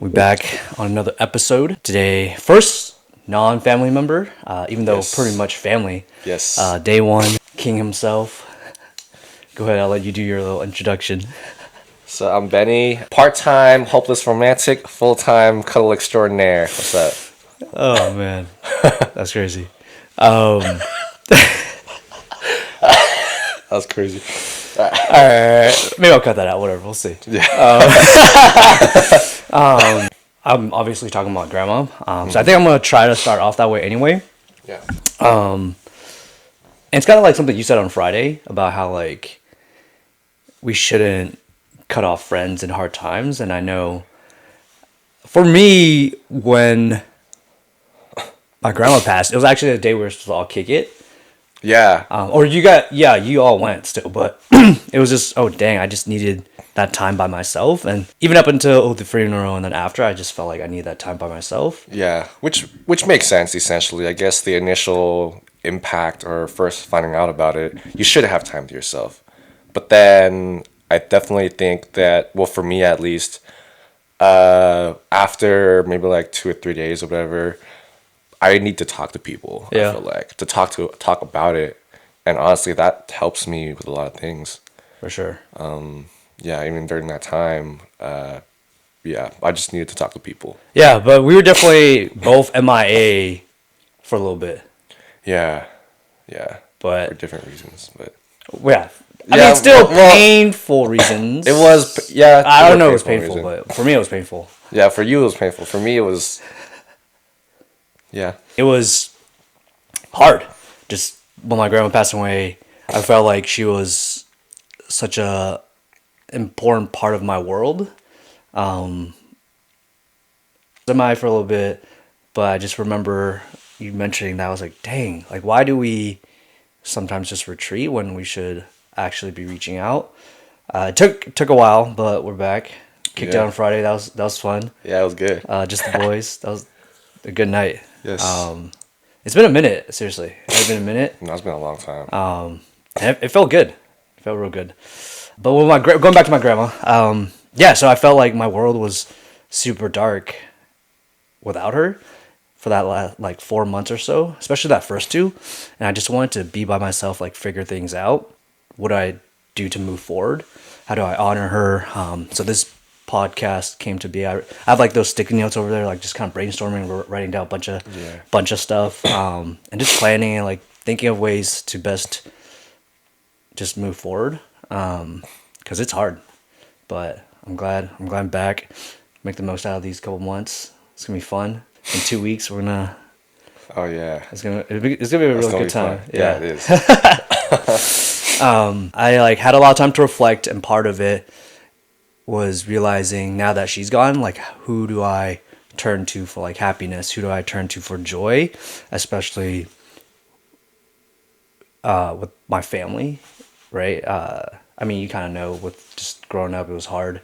We're back on another episode today. First non-family member, even though Yes. pretty much family. Yes. Day one, King himself. Go ahead, I'll let you do your little introduction. So I'm Benny, part-time hopeless romantic, full-time cuddle extraordinaire. What's up? Oh man, that's crazy. Um, That was crazy. all right, maybe I'll cut that out. Whatever, we'll see. Yeah. I'm obviously talking about grandma, so I think I'm gonna try to start off that way anyway. Yeah. And it's kind of like something you said on Friday about how like we shouldn't cut off friends in hard times. And I know for me, when my grandma passed, it was actually the day we were supposed to all kick it. Yeah. Or you all went still, but it was just, oh dang, I just needed that time by myself. And even up until the funeral and then after, I just felt like I needed that time by myself. Yeah. Which makes sense essentially. I guess the initial impact or first finding out about it, you should have time to yourself. But then I definitely think that, well, for me at least, after maybe like 2 or 3 days or whatever, I need to talk to people. Yeah. I feel like to talk about it, and honestly, that helps me with a lot of things. For sure. Yeah, even during that time, yeah, I just needed to talk to people. Yeah, but we were definitely both MIA for a little bit. Yeah, yeah, for But different reasons, but yeah. I Yeah, mean, still well, painful reasons. it was yeah. I it don't know, it was was painful, reason. but for me, it was painful. Yeah, for you it was painful. For me, it was yeah, It was hard. Just when my grandma passed away, I felt like she was such a important part of my world. Semi for a little bit, but I just remember you mentioning that. I was like, dang, like why do we sometimes just retreat when we should actually be reaching out? It took a while, but we're back. Kicked Yeah. out on Friday. That was fun. yeah, it was good. Just the boys. That was a good night. Yes, It's been a minute. Seriously, it's been a minute. no, it's been a long time. And it felt good. It felt real good. But with going back to my grandma, yeah. So I felt like my world was super dark without her for that like 4 months or so, especially that first two. And I just wanted to be by myself, like figure things out. What do I do to move forward? How do I honor her? So this podcast came to be. I have like those sticky notes over there, like just kind of brainstorming, writing down a bunch of stuff, and just planning and like thinking of ways to best just move forward. Because it's hard, but I'm glad I'm back. Make the most out of these couple months. It's gonna be fun. In 2 weeks, we're gonna. Oh yeah, It's gonna be a That's real gonna good be time. fun. Yeah. It is. I like had a lot of time to reflect, and part of it was realizing now that she's gone, like who do I turn to for like happiness? Who do I turn to for joy? Especially with my family, right? I mean, you kind of know with just growing up, it was hard.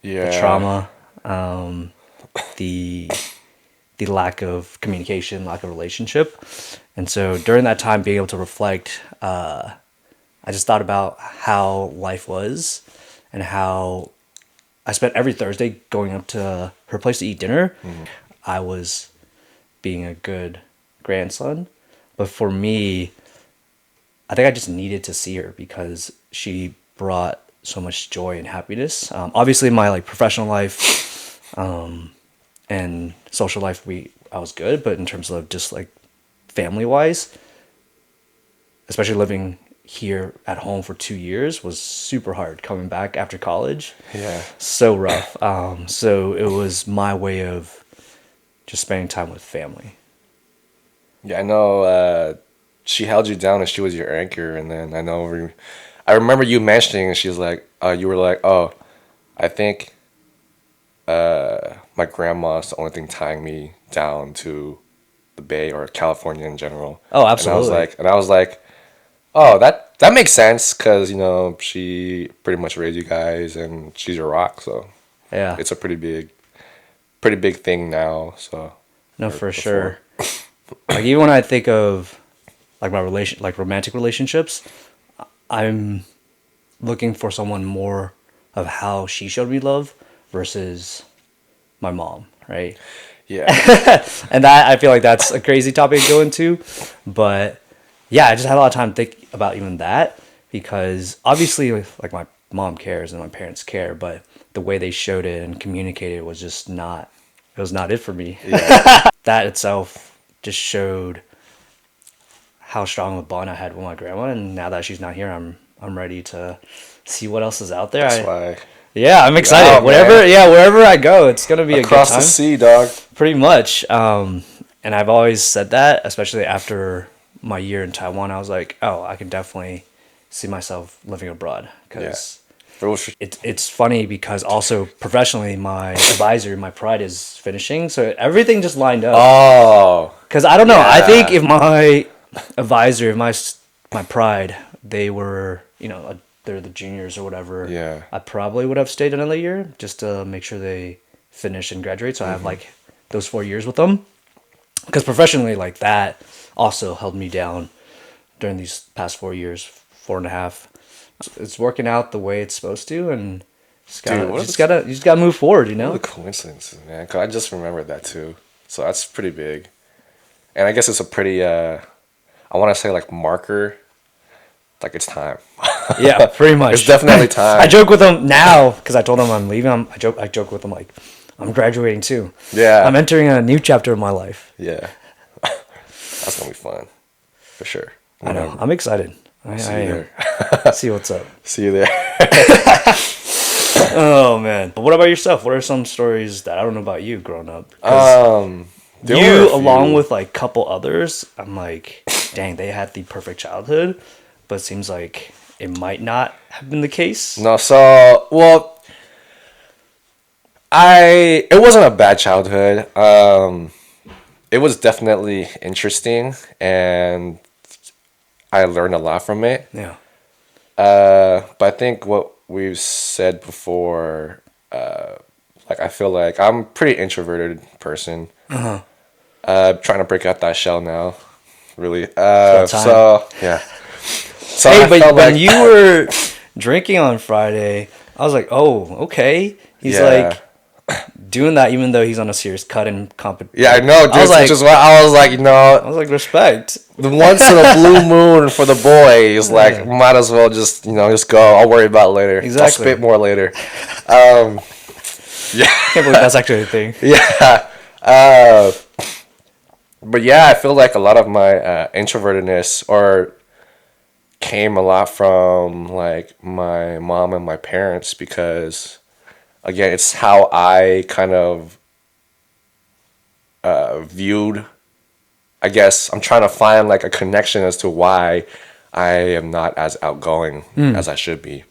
Yeah, The trauma, the the lack of communication, lack of relationship, and so during that time, being able to reflect, I just thought about how life was, and how I spent every Thursday going up to her place to eat dinner. I was being a good grandson, but for me, I think I just needed to see her because she brought so much joy and happiness. Obviously, in my like professional life and social life, I was good, but in terms of just like family wise, especially living here at home for 2 years was super hard. Coming back after college, yeah, so rough. So it was my way of just spending time with family. yeah. I know. She held you down and she was your anchor, and then I remember you mentioning, and she was like, you were like, oh, I think, my grandma's the only thing tying me down to the Bay or California in general. Oh, And absolutely. I was like, oh, that makes sense because she pretty much raised you guys, and she's your rock, so Yeah. it's a pretty big thing now. So No, or for before. sure. Like even when I think of like like romantic relationships, I'm looking for someone more of how she showed me love versus my mom, right? Yeah. And that, I feel like that's a crazy topic to go into, but yeah, I just had a lot of time to think about even that, because obviously like my mom cares and my parents care, but the way they showed it and communicated was just not, it was not it for me. Yeah. That itself just showed how strong of a bond I had with my grandma, and now that she's not here, I'm ready to see what else is out there. That's why. Yeah, I'm You're excited. out, man. Wherever I go, it's gonna be a good Across the time. sea, dog. Pretty much. And I've always said that, especially after my year in Taiwan. I was like, oh, I can definitely see myself living abroad, Yeah. because Road trip. it's funny because also professionally, my advisor, my pride is finishing, so everything just lined up. Oh. Because I don't know, I think Yeah. if my advisor, if my pride, they were, they're the juniors or whatever, Yeah. I probably would have stayed another year just to make sure they finish and graduate. So I have like those 4 years with them. Because professionally, like that also held me down during these past 4 years, 4.5. It's working out the way it's supposed to, and Dude, you just gotta move forward, what are the coincidences, man? 'Cause I just remembered that too. So that's pretty big. And I guess it's a pretty, I want to say like marker. Like it's time. Yeah, pretty much. It's definitely I time. joke with them now because I told them I'm leaving. I joke with them like, I'm graduating too. Yeah. I'm entering a new chapter of my life. Yeah. That's gonna be fun. For sure. I know. I'm excited. I See you am. there. See what's up. See you there. Oh man. But what about yourself? What are some stories that I don't know about you growing up? 'Cause There were you, a along few. with like couple others, I'm like, dang, they had the perfect childhood, but it seems like it might not have been the case. No, so well, it wasn't a bad childhood. It was definitely interesting, and I learned a lot from it. Yeah. But I think what we've said before, like I feel like I'm a pretty introverted person. Trying to break out that shell now, really. About time. So yeah. So Hey, I but felt when like you were drinking on Friday, I was like, oh, okay. He's yeah. like doing that even though he's on a serious cut and Yeah, I know, dude. I was like, Which is why I was like, I was like, respect. the once in a blue moon for the boys, like, Yeah. might as well just, just go. I'll worry about it later. I'll Exactly. spit more later. Yeah. Can't believe that's actually a thing. Yeah. But yeah, I feel like a lot of my introvertedness or came a lot from like my mom and my parents because again, it's how I kind of viewed. I guess I'm trying to find like a connection as to why I am not as outgoing as I should be.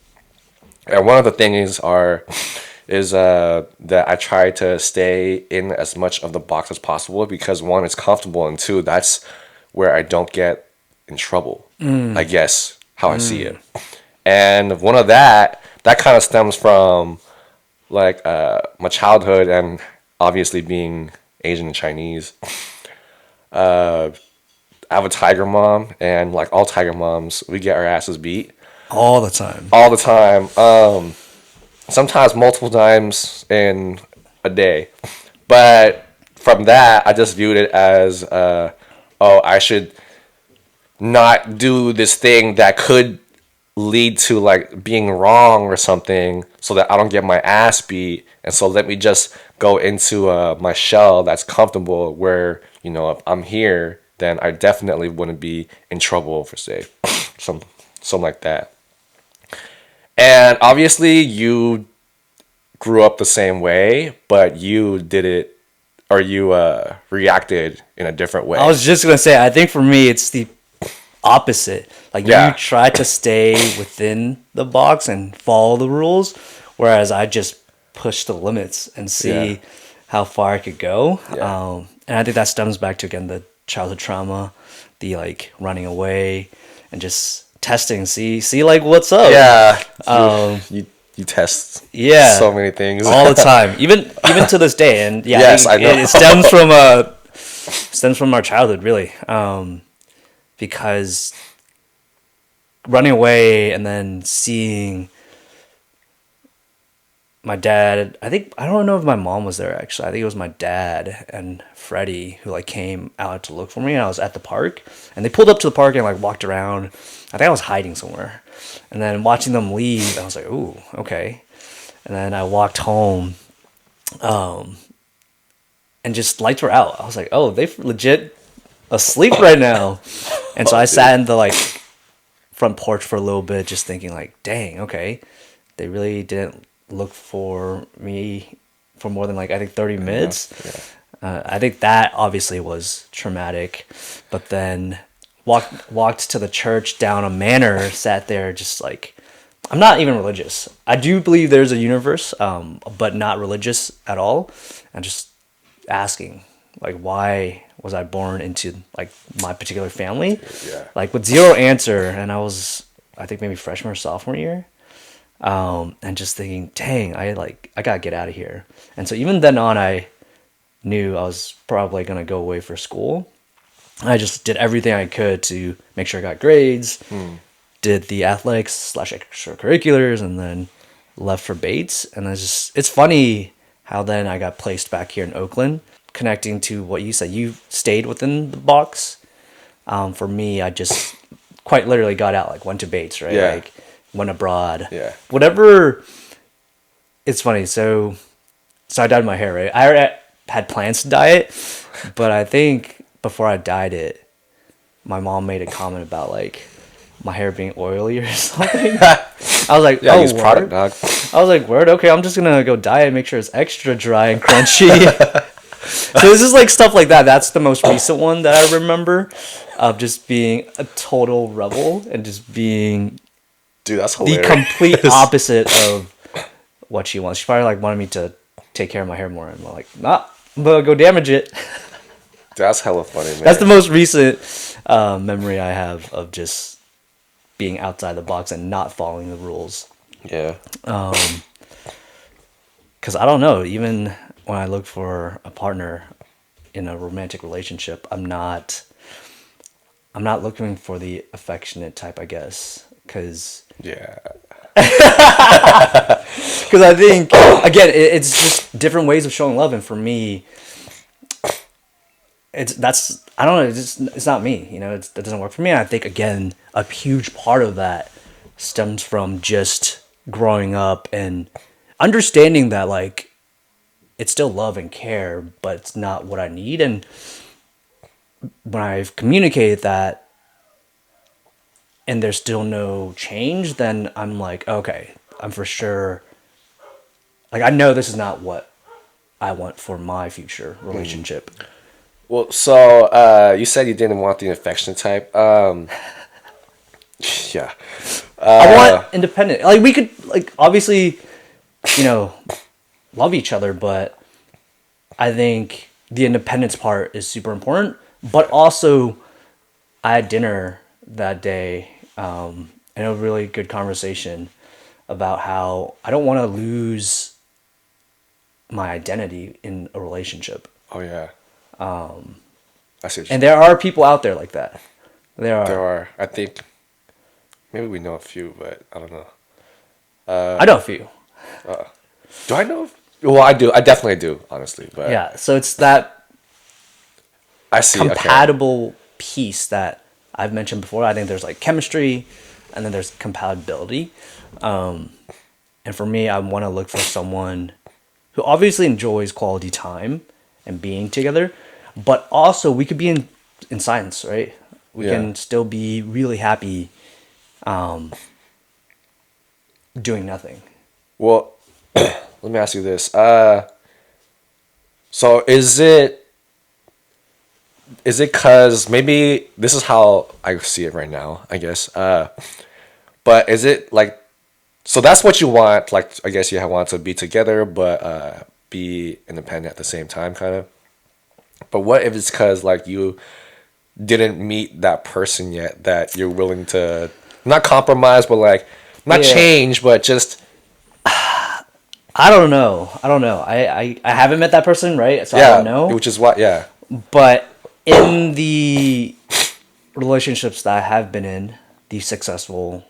And one of the things is that I try to stay in as much of the box as possible because one, it's comfortable, and two, that's where I don't get in trouble. I guess how I see it. And one of that kind of stems from like my childhood and obviously being Asian and Chinese. I have a tiger mom, and like all tiger moms, we get our asses beat All the time. all the time. Sometimes multiple times in a day. But from that, I just viewed it as, oh, I should not do this thing that could lead to like being wrong or something so that I don't get my ass beat. And so let me just go into my shell that's comfortable where, if I'm here, then I definitely wouldn't be in trouble for say something like that. And obviously you grew up the same way, but you did it or you reacted in a different way. I was just gonna say, I think for me it's the opposite. Like you Yeah. try to stay within the box and follow the rules, whereas I just push the limits and see Yeah. how far I could go. Yeah. And I think that stems back to again the childhood trauma, the like running away, and just testing, see like what's up. Yeah. You test Yeah, so many things. all the time, even to this day. And yeah, Yes, I I know. think it stems from our childhood, really, because running away and then seeing my dad, I don't know if my mom was there actually. I think it was my dad and Freddie who like came out to look for me, and I was at the park, and they pulled up to the park and like walked around. I think I was hiding somewhere, and then watching them leave, I was like, ooh, okay. And then I walked home, and just lights were out. I was like, oh, they legit asleep right now. And so Oh, I dude. sat in the like front porch for a little bit, just thinking like, dang, okay, they really didn't look for me for more than like I think 30 minutes. Enough. Yeah. I think that obviously was traumatic, but then walked to the church down a manor, sat there just like I'm not even religious. I do believe there's a universe, but not religious at all, and just asking like why was I born into like my particular family, Yeah. like with zero answer. And I was, I think maybe freshman or sophomore year, and just thinking, dang, I gotta get out of here. And so even then on, I knew I was probably gonna go away for school. I just did everything I could to make sure I got grades, did the athletics slash extracurriculars, and then left for Bates. And it's funny how then I got placed back here in Oakland, connecting to what you said. You stayed within the box. For me, I just quite literally got out, like went to Bates, right? Yeah. Like went abroad, Yeah. whatever. It's funny. So I dyed my hair, right? I already had plans to dye it, but I think before I dyed it, my mom made a comment about like my hair being oily or something. I was like, Yeah, oh, use product, word. dog. I was like, word. Okay, I'm just gonna go dye it, make sure it's extra dry and crunchy. So this is like stuff like that. That's the most recent one that I remember of just being a total rebel and just being Dude, that's the hilarious. complete opposite of what she wants. She probably like wanted me to take care of my hair more, and I'm like, nah, I'm gonna go damage it. That's hella funny, man. That's the most recent memory I have of just being outside the box and not following the rules. Yeah. Because I don't know, even when I look for a partner in a romantic relationship, I'm not looking for the affectionate type, I guess. Because Yeah. I think again it's just different ways of showing love, and for me, that's I don't know, it's not me, that doesn't work for me. And I think again a huge part of that stems from just growing up and understanding that like it's still love and care, but it's not what I need. And when I've communicated that and there's still no change, then I'm like, okay, I'm for sure, like I know this is not what I want for my future relationship. Well, so you said you didn't want the affectionate type. Yeah. I want independent. Like we could like obviously, you know, love each other, but I think the independence part is super important. But also, I had dinner that day, and a really good conversation about how I don't want to lose my identity in a relationship. Oh yeah. I see what you And mean. there are people out there like that. There There are. are. I think maybe we know a few, but I don't know. I know a few. Do I know? Well, I do. I definitely do, honestly. But Yeah. So it's that I see. Okay. compatible piece that I've mentioned before. I think there's like chemistry, and then there's compatibility. And for me, I want to look for someone who obviously enjoys quality time and being together, but also we could be in silence, right? We Yeah. can still be really happy doing nothing. Well, let me ask you this. So is it cause maybe this is how I see it right now, I guess. But is it like so that's what you want, like I guess you want to be together but be independent at the same time kind of. But what if it's cause like you didn't meet that person yet that you're willing to not compromise but like not Yeah. change but just I don't know. I haven't met that person, right? So I yeah, don't know. which is what yeah. But in the relationships that I have been in, the successful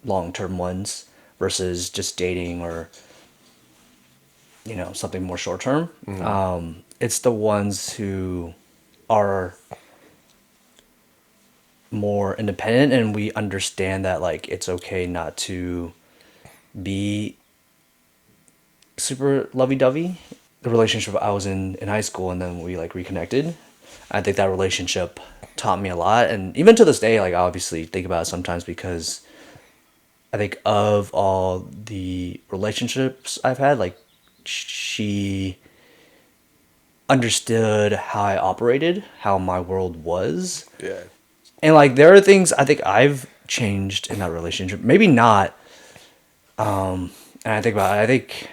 long term ones versus just dating or something more short term. It's the ones who are more independent, and we understand that like it's okay not to be super lovey-dovey. The relationship I was in high school, and then we like reconnected. I think that relationship taught me a lot, and even to this day, like I obviously think about it sometimes because I think of all the relationships I've had, like she understood how I operated, how my world was. Yeah. And like there are things I think I've changed in that relationship. Maybe not. And I think about it, I think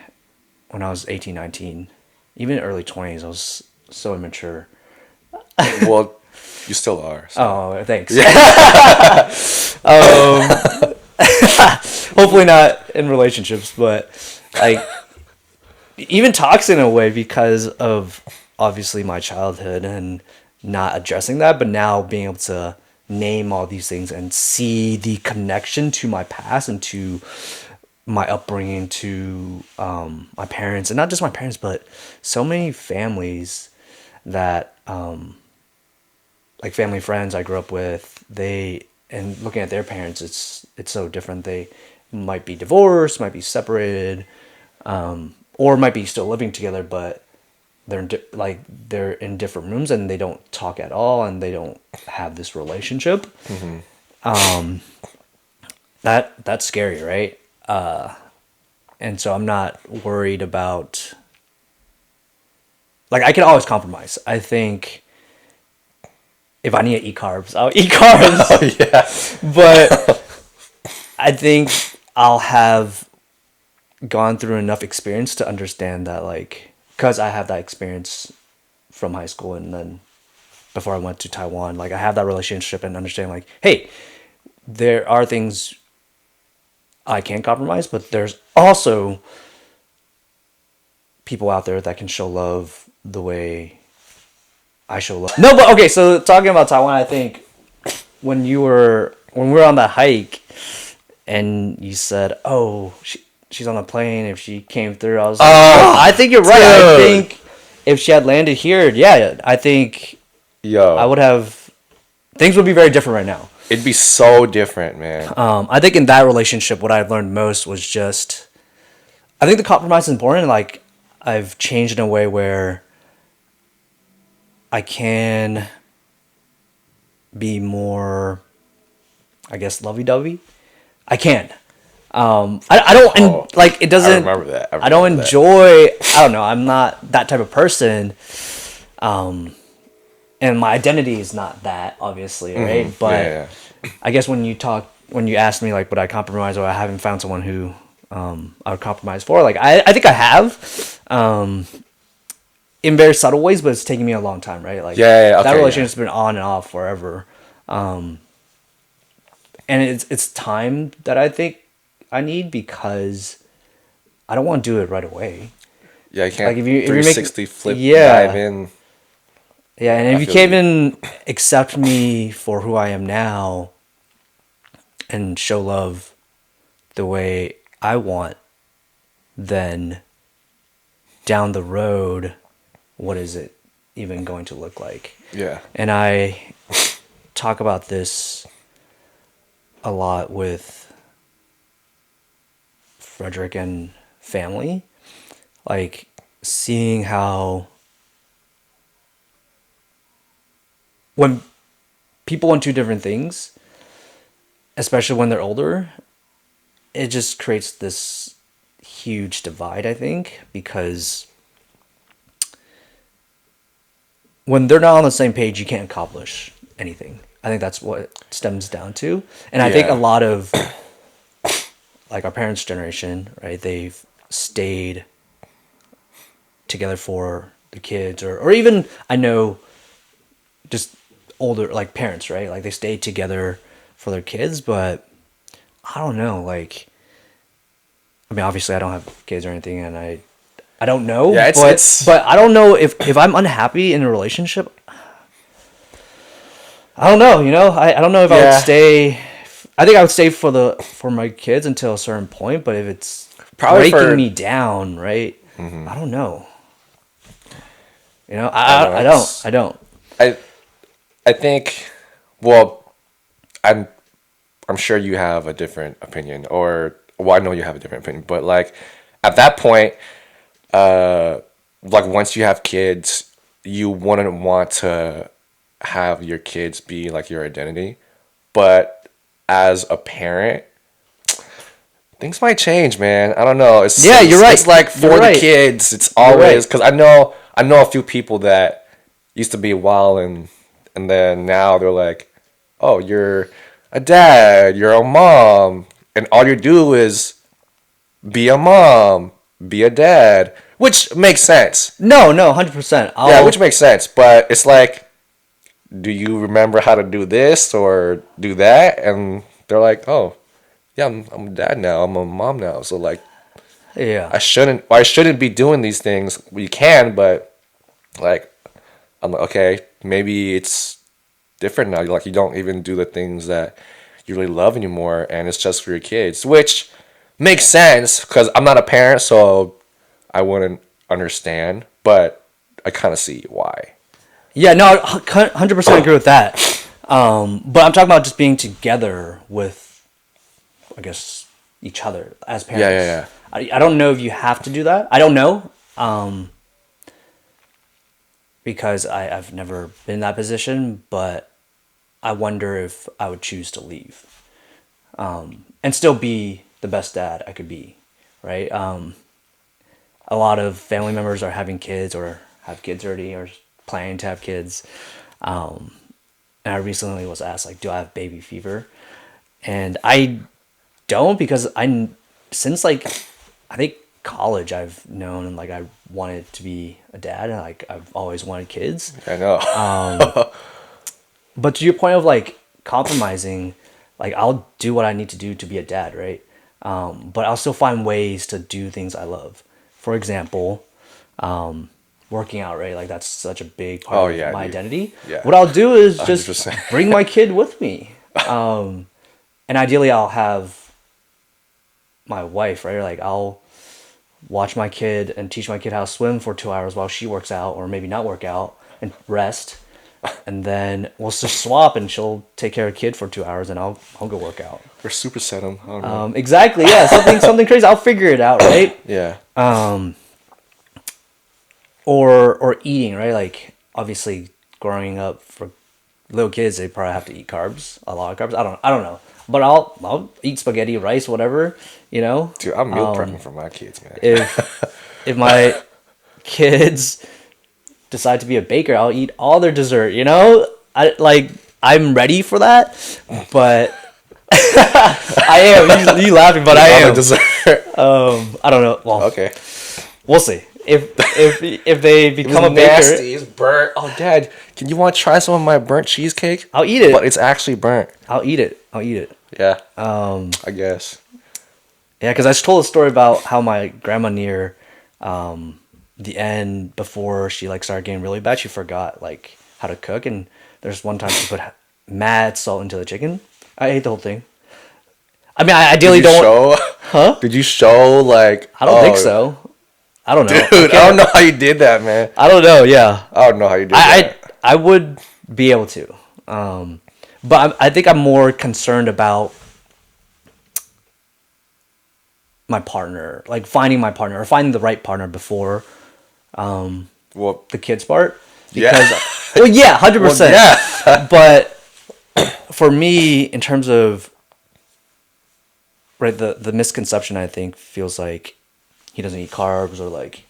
when I was 18, 19, even early 20s, I was so immature. Well, you still are. So. Oh, thanks. Hopefully not in relationships, but like even toxic in a way because of obviously my childhood and not addressing that, but now being able to name all these things and see the connection to my past and to my upbringing, to my parents, and not just my parents, but so many families that like family friends I grew up with, they, and looking at their parents, it's so different. They might be divorced, might be separated, or might be still living together, but they're in different rooms and they don't talk at all, and they don't have this relationship. That's scary, right? And so I'm not worried about, like I can always compromise. I think if I need to eat carbs, I'll eat carbs. Oh, yeah. But I think I'll have gone through enough experience to understand that, like, because I have that experience from high school and then before I went to Taiwan, like I have that relationship and understand, like, hey, there are things I can compromise, but there's also people out there that can show love the way I show love. No, but okay, so talking about Taiwan, I think when we were on that hike and you said, "Oh, she's on the plane. If she came through," I was like, I think you're right. I think if she had landed here, yeah, I think I would have, things would be very different right now. It'd be so different, man. I think in that relationship, what I've learned most was just, I think the compromise is important. Like, I've changed in a way where I can be more, I guess, lovey-dovey. I can. I don't, like, it doesn't, I remember that. I don't enjoy, I don't know, I'm not that type of person. And my identity is not that, obviously, right? But yeah. I guess when you asked me, like, would I compromise, or I haven't found someone who I would compromise for, like, I think I have, in very subtle ways, but it's taken me a long time, right? Like, okay, that relationship's been on and off forever. And it's time that I think I need, because I don't want to do it right away. Yeah, I can't, like, if you 360 flip, yeah, dive in. Yeah, and if you can't even accept me for who I am now and show love the way I want, then down the road, what is it even going to look like? Yeah. And I talk about this a lot with Frederick and family, like seeing how when people want two different things, especially when they're older, it just creates this huge divide, I think, because when they're not on the same page, you can't accomplish anything. I think that's what it stems down to. And I think a lot of, like, our parents' generation, right, they've stayed together for the kids, or even, I know, just older, like, parents, right? Like, they stayed together for their kids, but I don't know, like, I mean, obviously I don't have kids or anything, and I don't know, but I don't know if I'm unhappy in a relationship, I don't know, I don't know if I would stay. I think I would stay for my kids until a certain point, but if it's probably breaking me down, right? I don't know. You know, I don't know. I don't. I don't. I I think. Well, I'm I'm sure you have a different opinion, or well, I know you have a different opinion, but like at that point, uh, like once you have kids, you wouldn't want to have your kids be like your identity. But as a parent, things might change, man. I don't know. Yeah, you're right. It's like You're for the right. kids, it's You're always right. because I know a few people that used to be wild and then now they're like, oh, you're a dad, you're a mom, and all you do is be a mom, be a dad, which makes sense. No, no, 100%. Yeah, I'll which makes sense. But it's like, do you remember how to do this or do that? And they're like, oh, yeah, I'm a dad now. I'm a mom now. So like, yeah. I shouldn't be doing these things. Well, you can, but like, I'm like, okay, maybe it's different now. Like, you don't even do the things that you really love anymore, and it's just for your kids, which makes sense because I'm not a parent, so I wouldn't understand, but I kind of see why. Yeah, no, 100% agree with that. But I'm talking about just being together with, I guess, each other as Yeah, yeah, parents. yeah. I don't know if you have to do that. I don't know. Because I've never been in that position, but I wonder if I would choose to leave and still be the best dad I could be, right? A lot of family members are having kids or have kids already or planning to have kids. And I recently was asked, like, do I have baby fever? And I don't because since like, I think college, I've known and like I wanted to be a dad and like I've always wanted kids. I know. But to your point of like compromising, like I'll do what I need to do to be a dad, right? But I'll still find ways to do things I love. For example, working out, right? Like that's such a big Oh part of yeah, my dude. identity. Yeah, What I'll do is just 100%. bring my kid with me. And ideally I'll have my wife, right? Like I'll watch my kid and teach my kid how to swim for 2 hours while she works out or maybe not work out and rest. And then we'll just swap and she'll take care of kid for 2 hours and I'll go work out. Or superset them. I don't know. Exactly, yeah. Something crazy. I'll figure it out, right? Yeah. Or eating, right? Like obviously growing up for little kids, they probably have to eat carbs, a lot of carbs. I don't know. But I'll eat spaghetti, rice, whatever, you know. Dude, I'm meal prepping for my kids, man. If my kids decide to be a baker, I'll eat all their dessert, you know? I'm ready for that, but I am. You laughing, but I I'm a am. dessert. I don't know. Well, Okay. we'll see. If they become a It's baker, nasty. It's burnt. Oh, Dad, can you want to try some of my burnt cheesecake? I'll eat it. But it's actually burnt. I'll eat it. I'll eat it. Yeah. I guess. Yeah, because I just told a story about how my grandma near the end before she like started getting really bad, she forgot like how to cook, and there's one time she put mad salt into the chicken. I ate the whole thing. I mean, I ideally Did you don't. show? Huh? Did you show like? I don't think oh, so. I don't know. Dude, I don't know how you did that, man. I don't know. Yeah, I don't know how you did that. I would be able to, but I think I'm more concerned about my partner, like finding my partner or finding the right partner before Well, the kids part. yeah. Because, well, yeah, 100%. yeah. But for me, in terms of right, the misconception I think feels like he doesn't eat carbs or like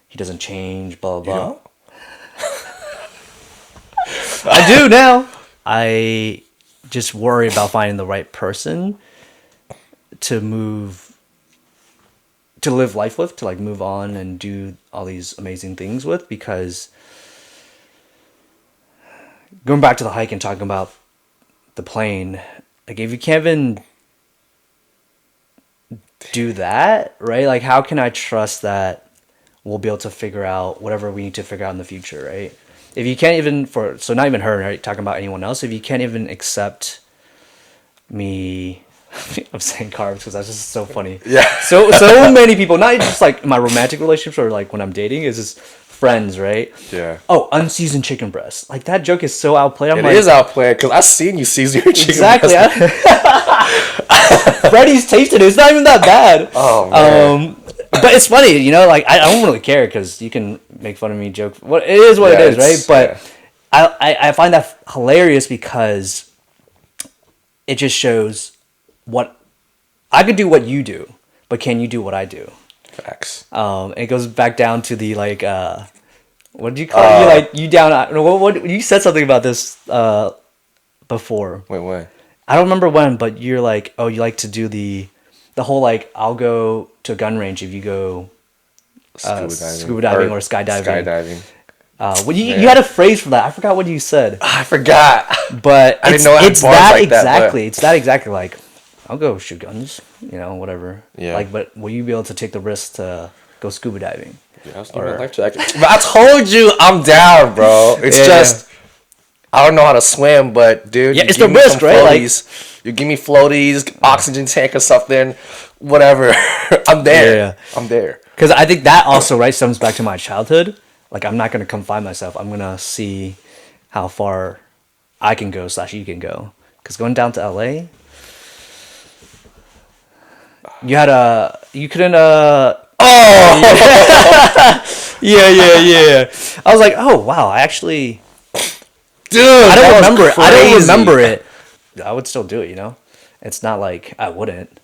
he doesn't change, blah blah You blah. know? I do now. I just worry about finding the right person to live life with, to like move on and do all these amazing things with, because going back to the hike and talking about the plane, like if you can't even do that, right? Like how can I trust that we'll be able to figure out whatever we need to figure out in the future, right? If you can't even so not even her, right? Talking about anyone else, if you can't even accept me I'm saying carbs because that's just so funny. Yeah. So many people, not just like my romantic relationships or like when I'm dating, is just friends, right? Yeah. Oh, unseasoned chicken breast. Like that joke is so outplayed. I'm It like, is outplayed because I've seen you season your chicken exactly. breast. Freddy's tasted it. It's not even that bad. Oh man. But it's funny, like I don't really care because you can make fun of me, joke. What it is, what Yeah, it is, right? it's But yeah. I find that hilarious because it just shows what I could do what you do, but can you do what I do? Facts. It goes back down to the like, what do you call it? You like you down? What you said something about this before. Wait, what? I don't remember when, but you're like, oh, you like to do the whole like, I'll go to a gun range if you go scuba diving or skydiving. Skydiving. Well, you Yeah. had a phrase for that. I forgot what you said, I forgot. but I didn't know I had it's bars that like that, but- exactly. It's that exactly. Like, I'll go shoot guns, whatever. Yeah. Like, but will you be able to take the risk to go scuba diving? Dude, I was thinking about life jacket. But I told you I'm down, bro. It's Yeah, just I don't know how to swim, but dude, Yeah, you it's give the me risk, some right? Like- floaties. You give me floaties, oxygen tank or something, whatever. I'm there. Yeah. I'm there. Because I think that also right stems back to my childhood. Like, I'm not gonna confine myself. I'm gonna see how far I can go / you can go. Because going down to LA, you couldn't yeah. I was like, oh wow, I actually Dude, I don't remember it. I don't crazy. remember it. I would still do it. It's not like I wouldn't.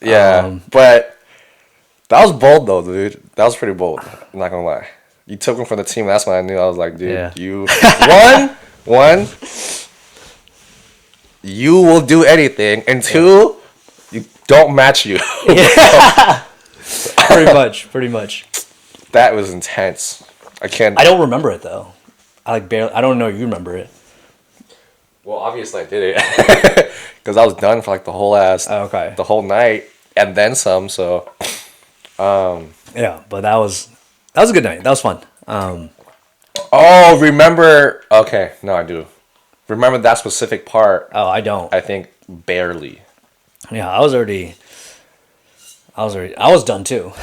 Yeah, but that was bold though, dude. That was pretty bold. I'm not gonna lie. You took him from the team. That's when I knew. I was like, dude, Yeah. you one, you will do anything, and two, you don't match you. Pretty much. That was intense. I can't. I don't remember it though. I like barely. I don't know if you remember it. Well, obviously I did it because I was done for like the whole Okay. the whole night and then some. So Yeah, but that was a good night. That was fun. oh, remember? Okay, no, I do. Remember that specific part? Oh, I don't. I think barely. Yeah, I was done too.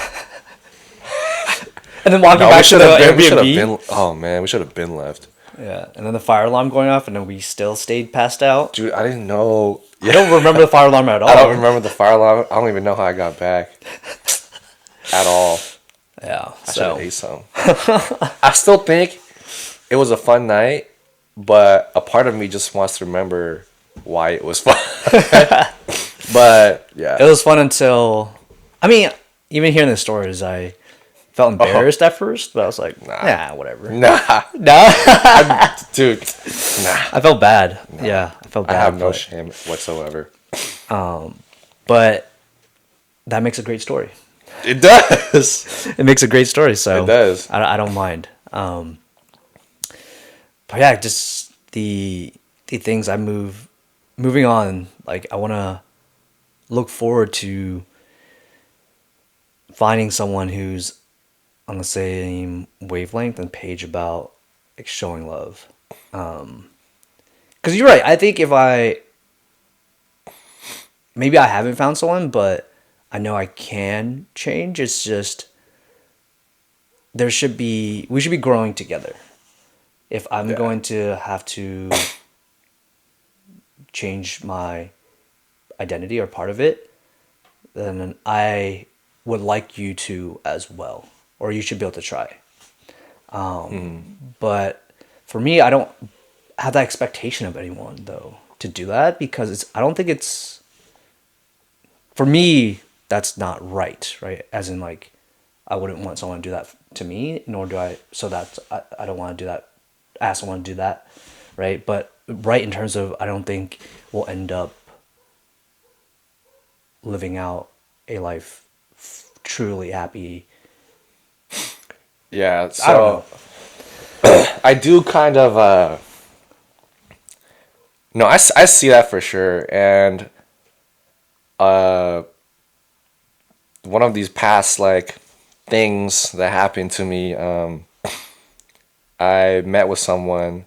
And then walking No, back to the we should have Airbnb. been. Oh man, we should have been left. Yeah, and then the fire alarm going off, and then we still stayed passed out. Dude, I didn't know. I don't remember the fire alarm at all. I don't remember the fire alarm. I don't even know how I got back at all. Yeah, I should so have ate some. I still think it was a fun night, but a part of me just wants to remember why it was fun. But it yeah, was fun until, I mean, even hearing the stories, I felt embarrassed at first, but I was like, nah, whatever. nah, No, dude, nah. I felt bad. Yeah, I felt I bad. have no but- shame whatsoever. But that makes a great story. It does. It makes a great story, so It does. I don't mind. But yeah, just the things moving on. Like I want to look forward to finding someone who's on the same wavelength and page about like showing love. Because you're right. I think if maybe I haven't found someone, but I know I can change. It's just we should be growing together. If I'm going to have to change my identity or part of it, then I would like you to as well, or you should be able to try. But for me, I don't have that expectation of anyone though to do that because I don't think it's for me. That's not right, right? As in, like, I wouldn't want someone to do that to me, nor do I. So I don't want to do that. Ask someone to do that, right? But right in terms of, I don't think we'll end up living out a life truly happy. Yeah, I don't so I do kind of no, I see that for sure. And one of these past like things that happened to me, I met with someone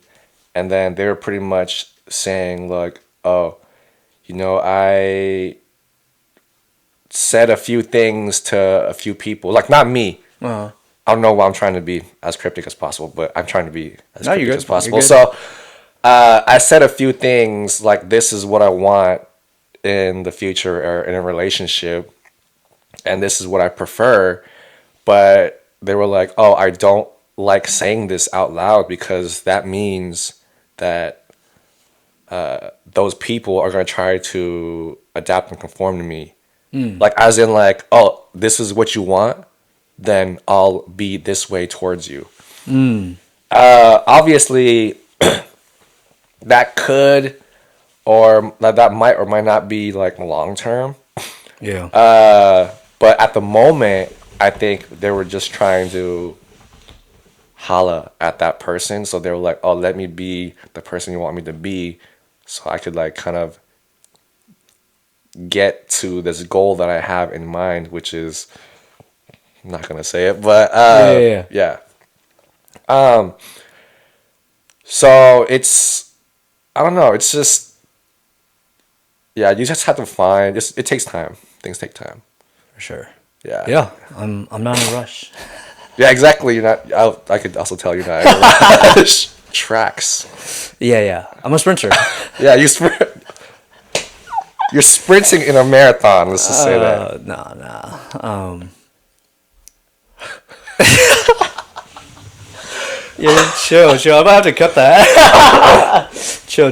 and then they were pretty much saying like, oh, I said a few things to a few people, like not me. Uh, I don't know why I'm trying to be as cryptic as possible, but I'm trying to be as no, you're cryptic good. as You're possible. good. So I said a few things like, this is what I want in the future or in a relationship, and this is what I prefer. But they were like, oh, I don't like saying this out loud because that means that those people are going to try to adapt and conform to me. Like, as in, like, oh, this is what you want, then I'll be this way towards you. Obviously, that could or that might or might not be like long term. Yeah. But at the moment, I think they were just trying to holla at that person. So they were like, oh, let me be the person you want me to be. So I could like kind of get to this goal that I have in mind, which is, I'm not going to say it, but Yeah. So it's, I don't know. It's just, yeah, you just have to find, it takes time. Things take time. For sure. Yeah. Yeah. I'm not in a rush. Yeah, exactly. You're not. I could also tell you're not. In a rush. Tracks. Yeah. I'm a sprinter. Yeah, you're sprinting in a marathon. Let's just say that. Nah. Yeah, chill. I'm gonna have to cut that. Chill.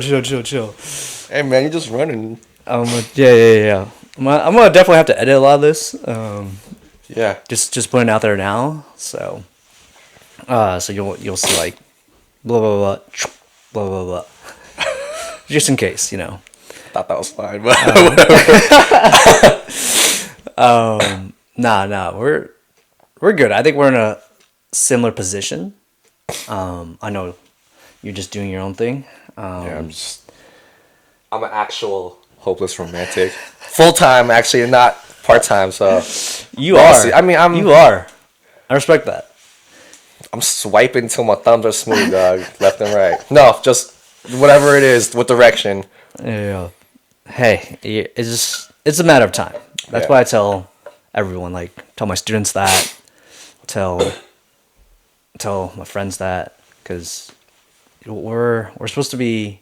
Hey man, you're just running. Yeah. I'm gonna definitely have to edit a lot of this. Yeah. Just putting it out there now. So, so you'll see like blah blah blah. Just in case, Thought that was fine, but Nah. We're good. I think we're in a similar position. I know you're just doing your own thing. yeah, I'm an actual hopeless romantic. Full time, actually, and not part time. So You honestly, are. I mean, You are. I respect that. I'm swiping till my thumbs are smooth, dog, left and right. No, just whatever it is, what direction. Yeah. Hey, it's a matter of time. That's Yeah. why I tell everyone, like tell my students that, tell my friends that, because we're supposed to be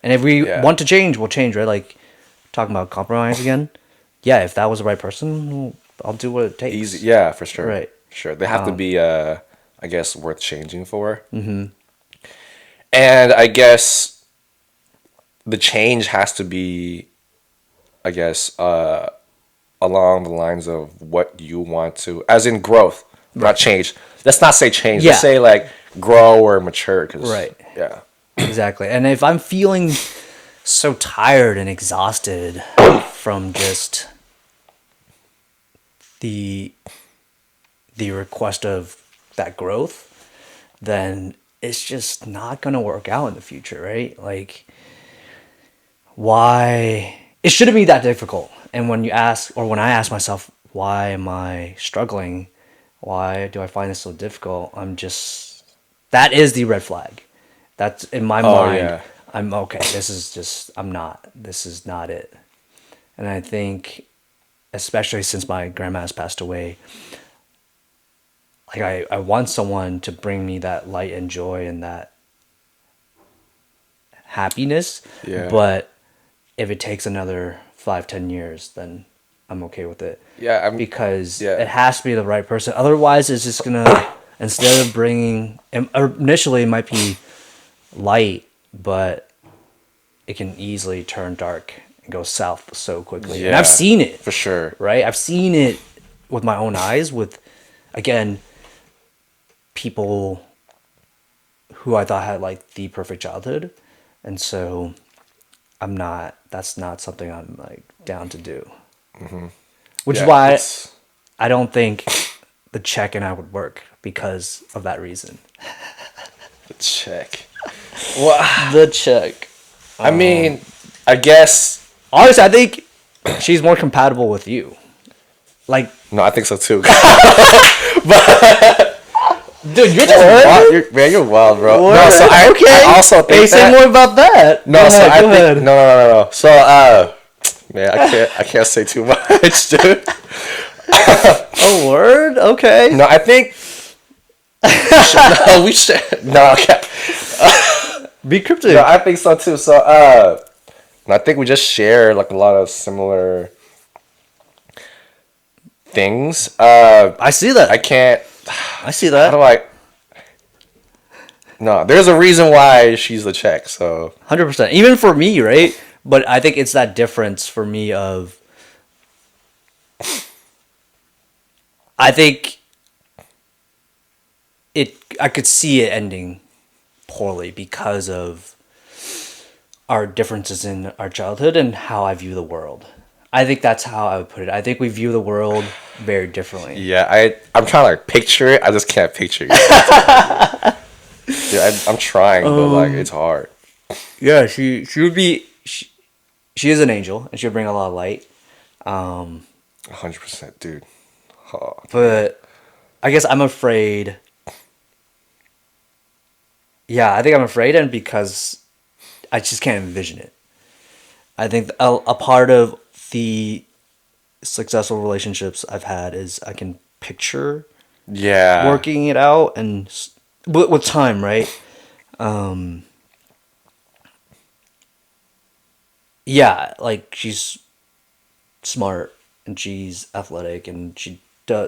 And if we Yeah. want to change, we'll change, right? Like talking about compromise again. Yeah, if that was the right person, well, I'll do what it takes. Easy, yeah, for sure. Right. Sure. They have to be, I guess, worth changing for. Mm-hmm. And I guess the change has to be, I guess, along the lines of what you want to, as in growth, not change. Let's not say change. Yeah. Let's say like grow or mature. 'Cause, Right. Yeah. Exactly. And if I'm feeling so tired and exhausted from just the request of that growth, then it's just not going to work out in the future, right? Like, why? It shouldn't be that difficult. And when I ask myself, why am I struggling? Why do I find this so difficult? That is the red flag. That's in my mind. Yeah. I'm okay. This is not it. And I think, especially since my grandma has passed away, like I want someone to bring me that light and joy and that happiness. Yeah. But if it takes another 5-10 years, then I'm okay with it. Yeah. Because yeah. it has to be the right person. Otherwise, it's just gonna, instead of bringing, initially it might be light, but it can easily turn dark and go south so quickly. And Yeah, I've seen it. for sure. Right? I've seen it with my own eyes with, again, people who I thought had like the perfect childhood. And so that's not something I'm like down to do. Mm-hmm. Which is why I don't think the check and I would work because of that reason. The check. Well, The check. I mean, I guess. Honestly, I think she's more compatible with you. Like, No, I think so too. Dude, you're just wild. You're wild, bro. Word. No, so I also think Hey, say more about that. No, Go so ahead, I go think ahead. no. So man, I can't say too much, dude. Oh, word. Okay. No, I think we should. No, okay. Be cryptic. No, I think so too. So I think we just share like a lot of similar things. I see that. I can't. I see How that. do I? No, there's a reason why she's the check. So 100%. Even for me, right? But I think it's that difference for me of. I think I could see it ending poorly because of our differences in our childhood and how I view the world. I think that's how I would put it. I think we view the world very differently. yeah, I'm trying to like picture it. I just can't picture it. Yeah, I'm trying, but like it's hard. Yeah, she would be. She is an angel, and she would bring a lot of light. 100%, dude. Oh. But I guess I'm afraid. Yeah, I think I'm afraid, and because I just can't envision it. I think a part of the successful relationships I've had is I can picture Yeah. working it out, and with time, right? Yeah, like she's smart and she's athletic and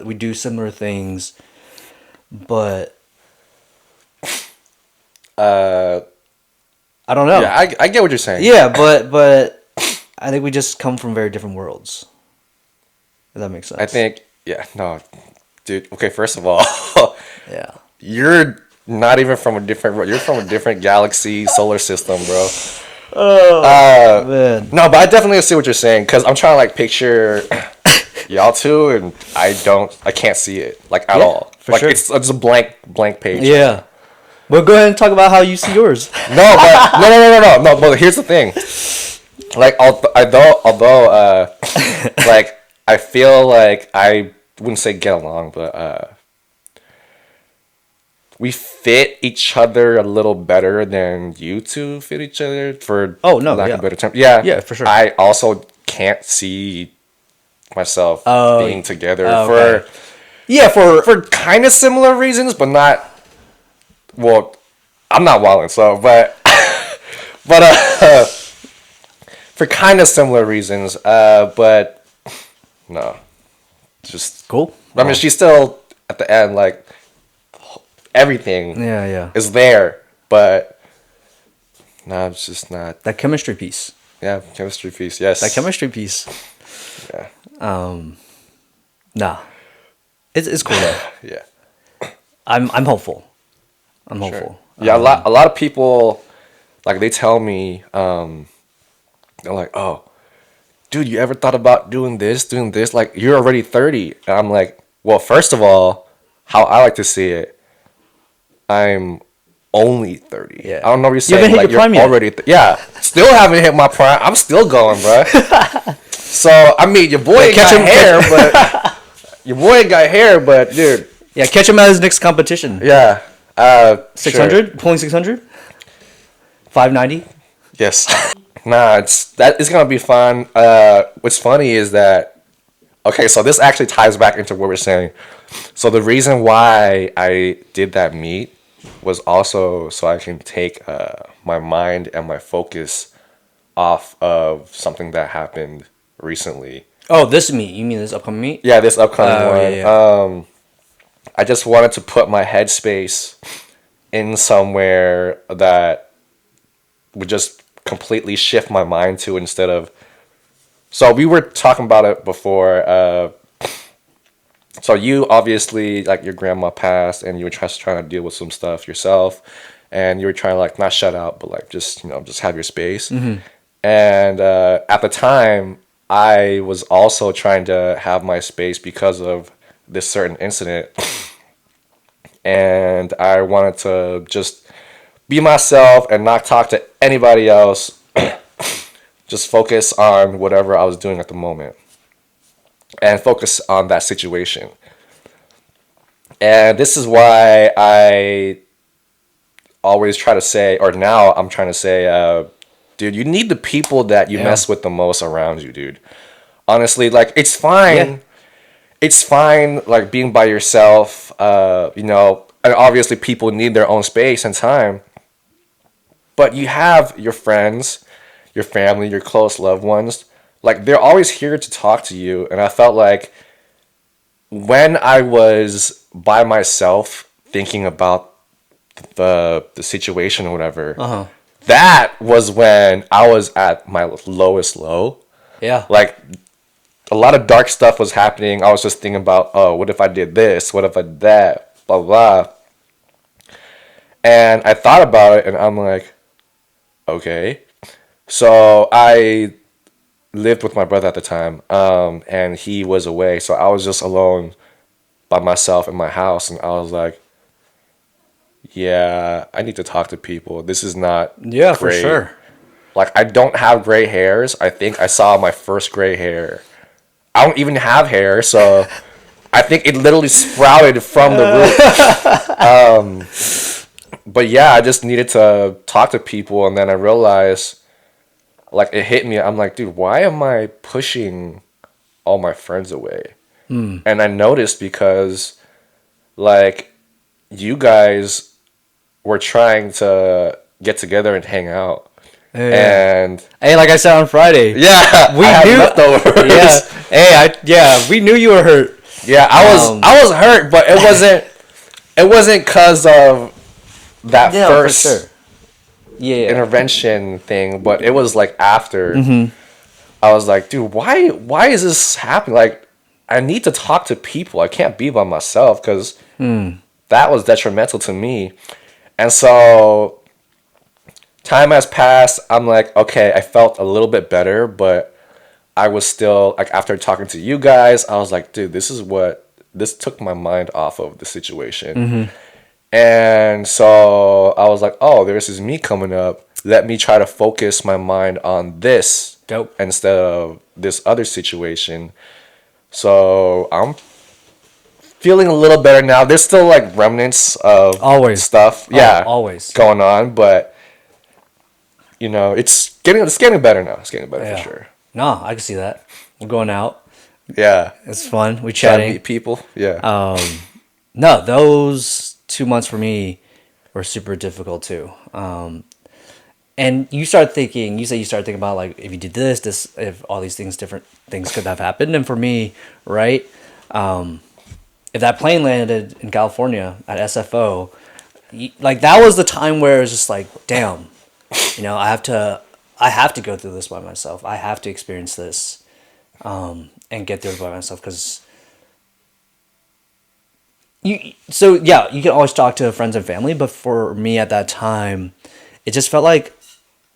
we do similar things, but I don't know. Yeah, I get what you're saying. Yeah, but I think we just come from very different worlds. If that makes sense. I think, yeah, no, dude. Okay, first of all, Yeah. you're not even from a different. You're from a different galaxy, solar system, bro. Oh man. No, but I definitely see what you're saying because I'm trying to like picture y'all two, and I can't see it like at Yeah, all. for Like sure. it's a blank page. Yeah. Well, go ahead and talk about how you see yours. No, but no. But here's the thing. Like, although, like, I feel like I wouldn't say get along, but we fit each other a little better than you two fit each other, for Oh, no, lack yeah. of a better term. Yeah, Yeah, for sure. I also can't see myself Oh, being together okay. Yeah, for kind of similar reasons, but not. Well, I'm not wilding, so but for kind of similar reasons, but no, just cool. I mean, she's still at the end, like everything Yeah. is there, but no, it's just not. That chemistry piece. Yeah, chemistry piece. Yes, That chemistry piece. Yeah, Nah. It's cool though. yeah, I'm hopeful. I'm sure. hopeful. Yeah, a lot of people, like they tell me, they're like, "Oh, dude, you ever thought about doing this, doing this? Like, you're already 30." And I'm like, well, first of all, how I like to see it, I'm only 30. Yeah. I don't know what you're You saying. haven't hit Like, your prime you're yet. already, yeah, still haven't hit my prime. I'm still going, bro. So, I mean, your boy catch got him- hair, but your boy got hair, but dude, Yeah, catch him at his next competition. yeah. 600? Sure. Pulling 600? 590? Yes. Nah, it's gonna be fun. What's funny is that, okay, so this actually ties back into what we're saying. So the reason why I did that meet was also so I can take my mind and my focus off of something that happened recently. Oh, this meet. You mean this upcoming meet? Yeah, this upcoming Oh, one. yeah. I just wanted to put my headspace in somewhere that would just completely shift my mind to, instead of. So we were talking about it before. So you obviously, like, your grandma passed, and you were just trying to deal with some stuff yourself, and you were trying to, like, not shut out, but like just just have your space. Mm-hmm. And at the time, I was also trying to have my space because of this certain incident, and I wanted to just be myself and not talk to anybody else. Just focus on whatever I was doing at the moment, and focus on that situation. And this is why I always try to say, or now I'm trying to say, dude, you need the people that you Yeah. mess with the most around you, dude. Honestly, like Yeah. it's fine, like being by yourself. And obviously people need their own space and time, but you have your friends, your family, your close loved ones. Like they're always here to talk to you, and I felt like when I was by myself thinking about the situation or whatever, Uh huh. that was when I was at my lowest low. Yeah. Like a lot of dark stuff was happening. I was just thinking about, oh, what if I did this? What if I did that? Blah blah. And I thought about it, and I'm like, okay. So I lived with my brother at the time, and he was away, so I was just alone by myself in my house, and I was like, yeah, I need to talk to people. This is not Yeah, for great. sure. Like I don't have gray hairs. I think I saw my first gray hair. I don't even have hair, so I think it literally sprouted from the root. But yeah, I just needed to talk to people, and then I realized, like, it hit me. I'm like, dude, why am I pushing all my friends away? And I noticed because, like, you guys were trying to get together and hang out, Yeah. and Hey, like I said on Friday, yeah, we I had knew. Yeah. leftovers. Hey, we knew you were hurt. Yeah, Um. I was hurt, but it wasn't cause of that Yeah, for first sure. Yeah. intervention thing, but it was like after. Mm-hmm. I was like, dude, why is this happening? Like, I need to talk to people. I can't be by myself because that was detrimental to me. And so time has passed. I'm like, okay, I felt a little bit better, but I was still like after talking to you guys, I was like, dude, this took my mind off of the situation. Mm-hmm. And so I was like, oh, this is me coming up. Let me try to focus my mind on this Dope. instead of this other situation. So I'm feeling a little better now. There's still like remnants of Always. stuff, Oh, yeah, always. going on, but it's getting better now. It's getting better for Yeah. sure. No, I can see that. We're going out. Yeah, It's fun. We trying to chatting. meet people. Yeah, No, those 2 months for me were super difficult too. And you start thinking. You say you start thinking about like if you did this, if all these things, different things could have happened. And for me, right, if that plane landed in California at SFO, like that was the time where it's just like, damn, I have to go through this by myself. I have to experience this, and get through it by myself because you. So yeah, you can always talk to friends and family, but for me at that time, it just felt like,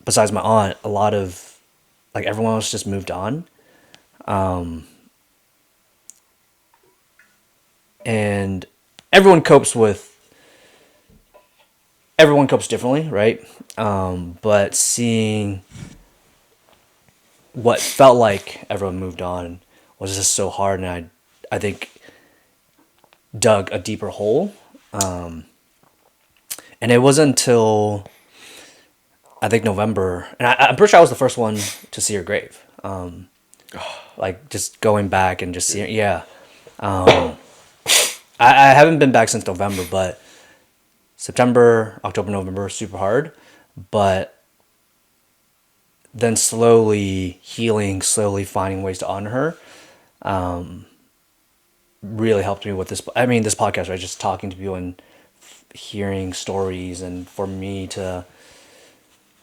besides my aunt, a lot of like everyone else just moved on, and everyone copes with everyone copes differently, right? But seeing what felt like everyone moved on was just so hard, and I think dug a deeper hole. And it wasn't until I think November, and I'm pretty sure I was the first one to see her grave. Like just going back and just seeing, yeah. I haven't been back since November, but September, October, November, super hard. But then slowly healing, slowly finding ways to honor her, really helped me with this. I mean, this podcast, right? Just talking to people and hearing stories, and for me to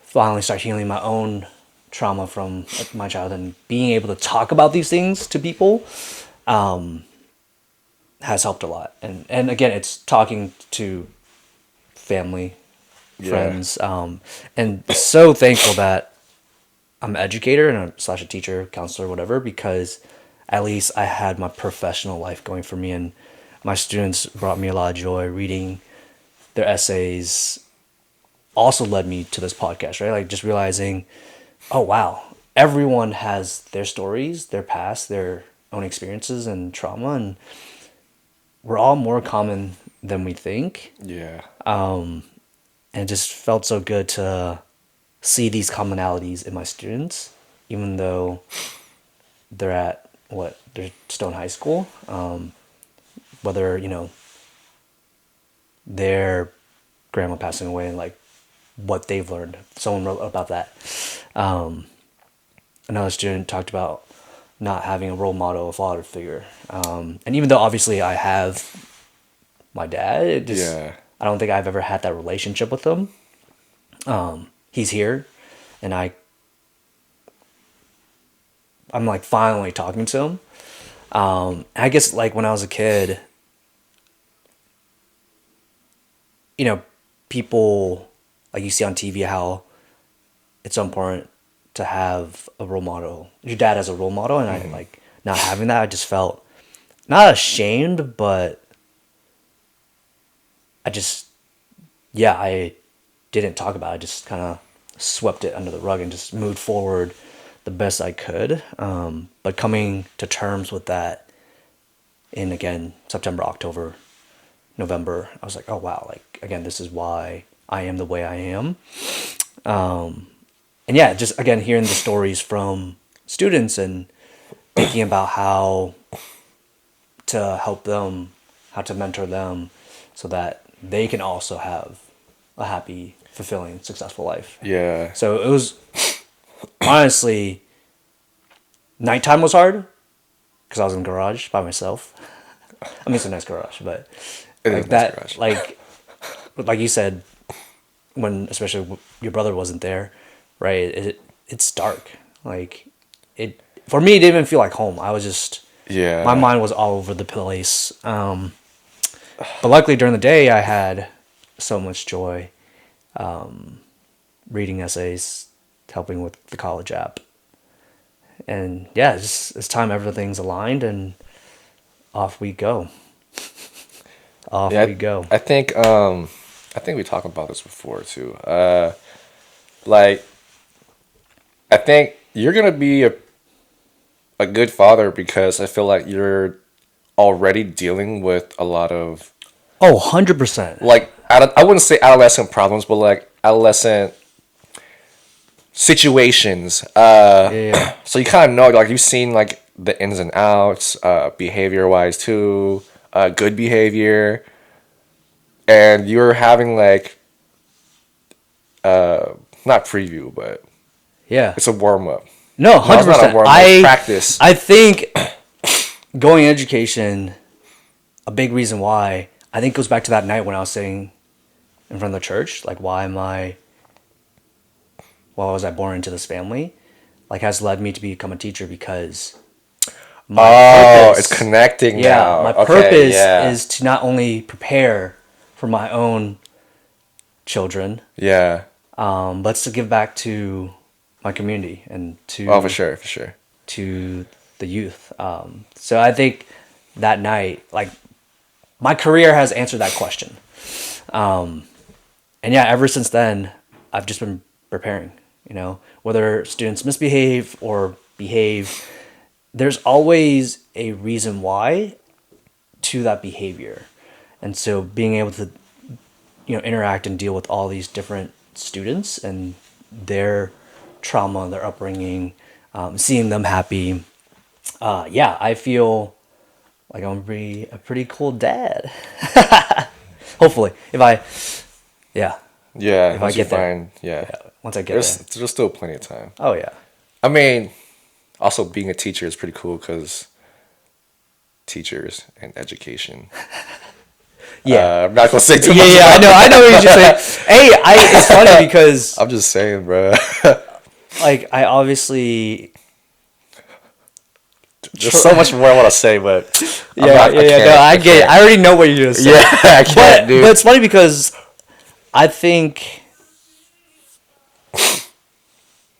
finally start healing my own trauma from my childhood and being able to talk about these things to people has helped a lot. And again, it's talking to family, yeah, friends, and so thankful that I'm an educator and slash a teacher, counselor, whatever, because at least I had my professional life going for me, and my students brought me a lot of joy. Reading their essays also led me to this podcast, right? Like just realizing, oh wow, everyone has their stories, their past, their own experiences and trauma, and we're all more common than we think. Yeah. And it just felt so good to see these commonalities in my students, even though they're at they're still in high school. Whether, their grandma passing away and like what they've learned. Someone wrote about that. Um, Another student talked about not having a role model, a father figure. And even though obviously I have my dad, Yeah. I don't think I've ever had that relationship with him. He's here, and I'm like finally talking to him. I guess like when I was a kid, you know, people like you see on TV how it's so important to have a role model. Your dad as a role model, and I like not having that. I just felt not ashamed, but I just yeah, I didn't talk about it. I just kind of swept it under the rug and just moved forward the best I could. But coming to terms with that in again September, October, November, I was like, oh wow, like again, this is why I am the way I am. And yeah, just again hearing the stories from students and thinking about how to help them, how to mentor them, so that they can also have a happy, fulfilling, successful life. Yeah. So it was honestly nighttime was hard because I was in the garage by myself. I mean, it's a nice garage, but It is like a nice that, garage. like you said, when especially your brother wasn't there, right? It's dark. Like it for me, it didn't even feel like home. I was just my Yeah. mind was all over the place. But luckily during the day, I had so much joy reading essays, helping with the college app, and yeah, it's time everything's aligned and off we go. Off Yeah. we go. I think we talked about this before too. Like I think you're gonna be a good father because I feel like you're already dealing with a lot of Oh, 100%. like I wouldn't say adolescent problems, but like adolescent situations. Yeah. So you kind of know, like you've seen like the ins and outs, behavior wise too, good behavior, and you're having like not preview, but Yeah. it's a warm up. No, No, it's not a 100%. warm up. It's practice. I think going education, a big reason why, I think goes back to that night when I was sitting in front of the church. Like, why was I born into this family? Like, has led me to become a teacher because my Oh, it's purpose, connecting yeah, now. my Okay, purpose yeah, is to not only prepare for my own children, yeah. but it's to give back to my community and Oh, for sure, for sure. to the youth. So I think that night, like my career has answered that question. And yeah, ever since then, I've just been preparing, whether students misbehave or behave, there's always a reason why to that behavior. And so being able to, interact and deal with all these different students and their trauma, their upbringing, seeing them happy, yeah, I feel like I'm gonna be a pretty cool dad. Hopefully, yeah, Yeah, if I once you get there, find, yeah, once I get there. there's still plenty of time. Oh yeah, I mean, also being a teacher is pretty cool because teachers and education. yeah, I'm not gonna say too yeah, much yeah. about I know what you're saying. Hey, it's funny because I'm just saying, bro. like I obviously, There's so much more I want to say, but I'm yeah, not, yeah, I yeah. can't. No, I get it. can't. I already know what you're gonna say. Yeah, I can't, dude. But it's funny because I think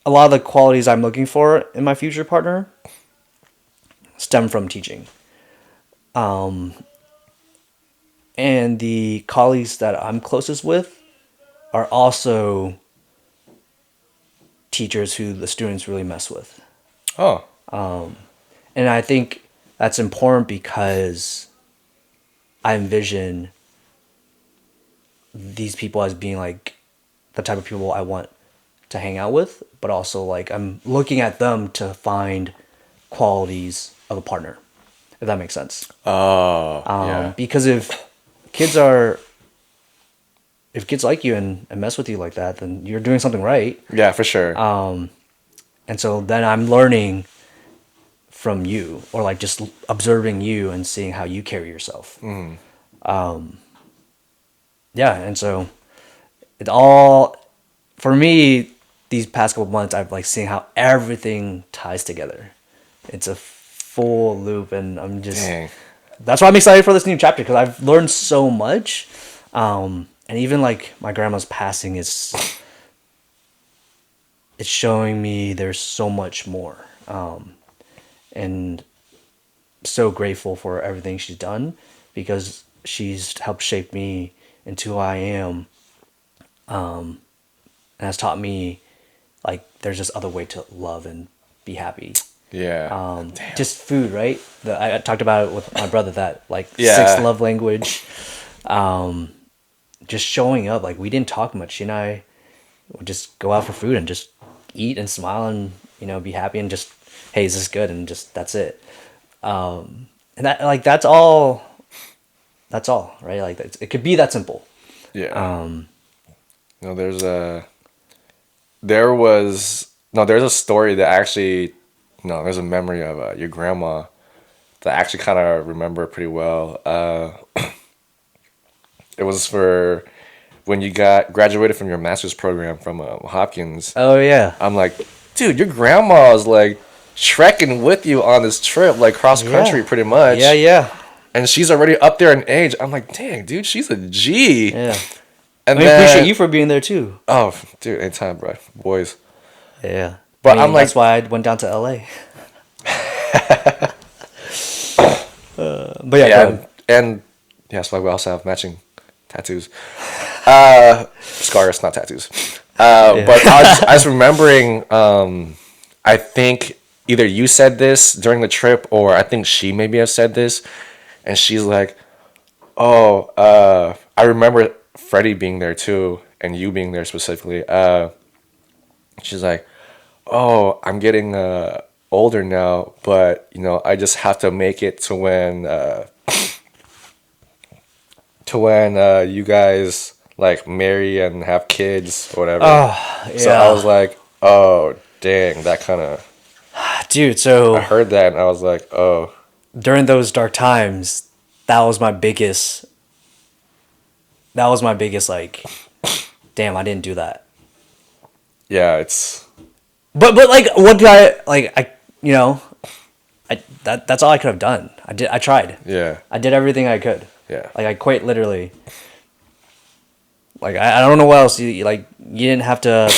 a lot of the qualities I'm looking for in my future partner stem from teaching. And the colleagues that I'm closest with are also teachers who the students really mess with. Oh, And I think that's important because I envision these people as being like the type of people I want to hang out with, but also like I'm looking at them to find qualities of a partner, if that makes sense. Oh, yeah. Because kids are if kids like you and mess with you like that, then you're doing something right. Yeah, for sure. And so then I'm learning from you, or like just observing you and seeing how you carry yourself. Yeah, and so it all for me these past couple months I've like seen how everything ties together. It's a full loop, and I'm just Dang. that's why I'm excited for this new chapter because I've learned so much. And even like my grandma's passing is it's showing me there's so much more. And so grateful for everything she's done because she's helped shape me into who I am, and has taught me like there's this other way to love and be happy. Yeah. Damn. Just food, right? I talked about it with my brother that like Yeah. sixth love language. Just showing up, like we didn't talk much. She and I would just go out for food and just eat and smile and be happy and just hey, is this good, and just that's it. And that like that's all right, like it could be that simple. Yeah. No, there's a story that actually, no, there's a memory of your grandma that I actually kind of remember pretty well. It was for when you graduated from your master's program from Hopkins. Oh yeah. I'm like, dude, your grandma's like trekking with you on this trip, like cross country, Yeah. pretty much. Yeah. And she's already up there in age. I'm like, dang, dude, she's a G. Yeah. And I appreciate you for being there too. Oh, dude, anytime, bro, boys. Yeah. But I'm like, that's why I went down to LA. But yeah, go ahead. and yeah, that's why we also have matching tattoos. Scars, not tattoos. But I was remembering. I think either you said this during the trip, or I think she maybe have said this, and she's like, "Oh, I remember Freddie being there too, and you being there specifically." She's like, "Oh, I'm getting older now, but I just have to make it to when you guys like marry and have kids or whatever." Oh, So yeah. I was like, "Oh, dang, that kind of." Dude, so I heard that and I was like, "Oh, during those dark times, that was my biggest like damn, I didn't do that. yeah, it's But like what did I like that's all I could have done. I tried. yeah, I did everything I could. yeah, Like I quite literally. Like I don't know what else you didn't have to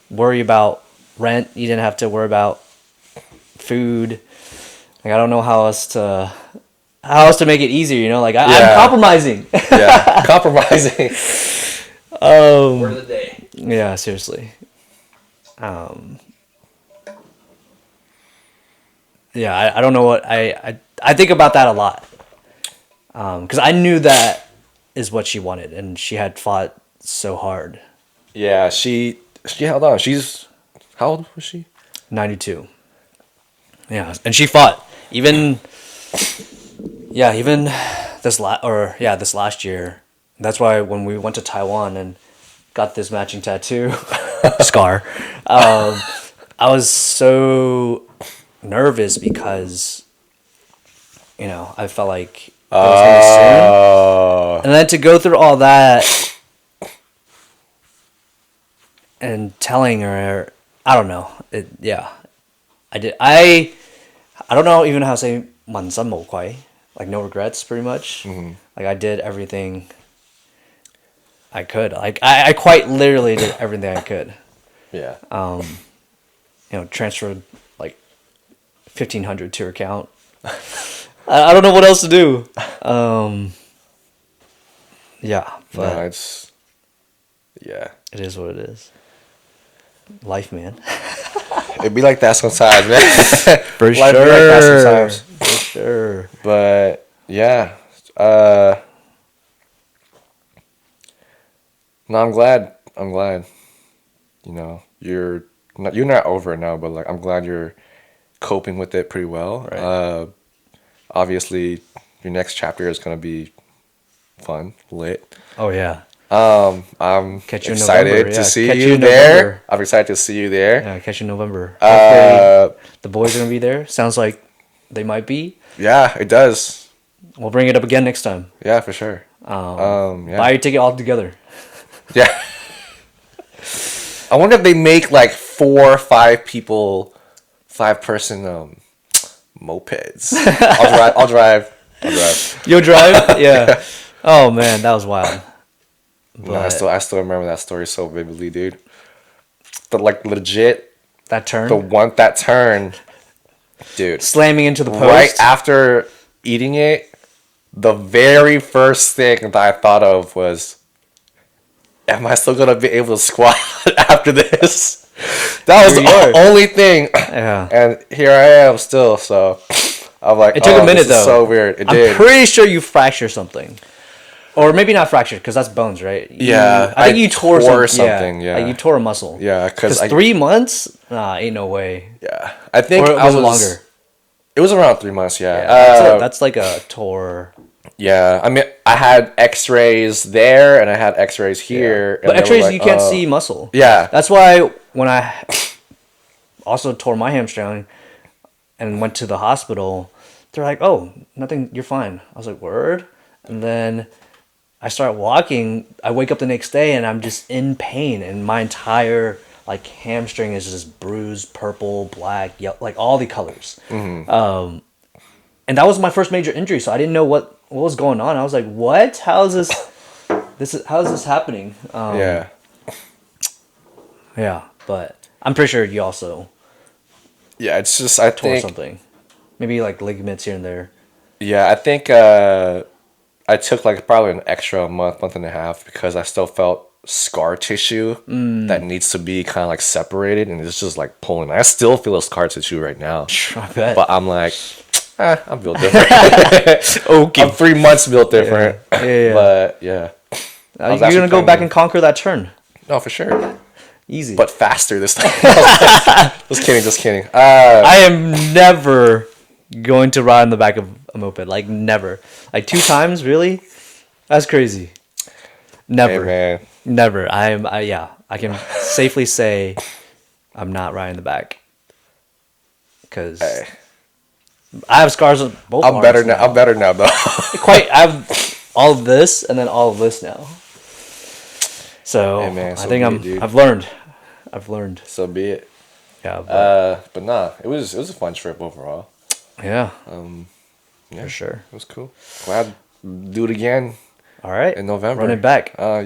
worry about rent. You didn't have to worry about food. Like I don't know how else to make it easier. Like Yeah. I'm compromising. yeah." Compromising. Word of the day. Yeah, seriously. Yeah, I don't know what I think about that a lot. Because I knew that is what she wanted, and she had fought so hard. Yeah, she held on. She's how old was she? 92. Yeah, and she fought even this last year. That's why when we went to Taiwan and got this matching tattoo scar, I was so nervous because I felt like it was gonna be soon, and then to go through all that and telling her, I don't know. I don't know even how to say 問心無愧, like no regrets, pretty much. Mm-hmm. Like I did everything I could. Like I quite literally did everything I could. Yeah. Transferred like 1,500 to her account. I don't know what else to do. Yeah, but No, it's yeah. it is what it is. Life, man. It'd be like that sometimes, man. For Life sure. be like that sometimes. For sure. But yeah, No, I'm glad. I'm glad. You know, you're not over it now, but like I'm glad you're coping with it pretty well. Right. Obviously, your next chapter is gonna be fun, lit. Oh yeah. I'm Catch you in November. excited to Yeah. see Catch you you in there. November. I'm excited to see you there. Yeah. Catch you in November. Hopefully, Uh, the boys are gonna be there. Sounds like they might be. yeah, it does. We'll bring it up again next time. Yeah, for sure. Buy your ticket all together. Yeah. I wonder if they make like 4 or 5 people, 5 person mopeds. I'll drive. You'll drive. Yeah. Oh man, that was wild. No, But I still remember that story so vividly, dude. But like legit, that turn, that turn, dude. slamming into the post. Right after eating it, the very first thing that I thought of was, am I still gonna be able to squat after this? That was Here you the are. only thing. Yeah. And here I am still, so I'm like, It took a minute this is though. so weird. It I'm did. pretty sure you fractured something, or maybe not fractured because that's bones, right? Yeah, I think I you tore tore something. something, yeah. Like you tore a muscle. Yeah, because because 3 months, nah, ain't no way. yeah, I think Or I was was it longer? It was around 3 months. Yeah. Yeah, that's like a tore. Yeah. I mean, I had X-rays there, and I had X-rays here. And But they were X-rays like, you can't see muscle. Yeah. That's why when I also tore my hamstring and went to the hospital, they're like, "Oh, nothing. You're fine." I was like, "Word," and then I start walking. I wake up the next day and I'm just in pain, and my entire like hamstring is just bruised, purple, black, yellow, like all the colors. And that was my first major injury, so I didn't know what was going on. I was like, "What? How is this? How is this happening?" Yeah. Yeah, but I'm pretty sure you also Yeah. It's just I tore think. something, maybe like ligaments here and there. Yeah, I think I took like probably an extra month and a half because I still felt scar tissue that needs to be kind of like separated, and it's just like pulling. I still feel a scar tissue right now, I bet. but I'm like, I'm built different. Okay. I'm 3 months built different. Yeah. But yeah, I was You're actually gonna go back planning- and conquer that turn. no, for sure, Easy. but faster this time. Just kidding, just kidding. I am never going to ride on the back of a moped. Like never. Like 2 times, really? That's crazy. Never. Hey man, Never. I can safely say I'm not riding the back. Cause hey, I have scars on both I'm arms better now. I'm better now though. I have all of this and then all of this now. So, Hey, man, I so think be it, dude. I've learned. I've learned. So be it. Yeah. But nah, it was a fun trip overall. Yeah. Yeah, For sure. it was cool. Glad do it again All right. in November. Run it back. Yeah.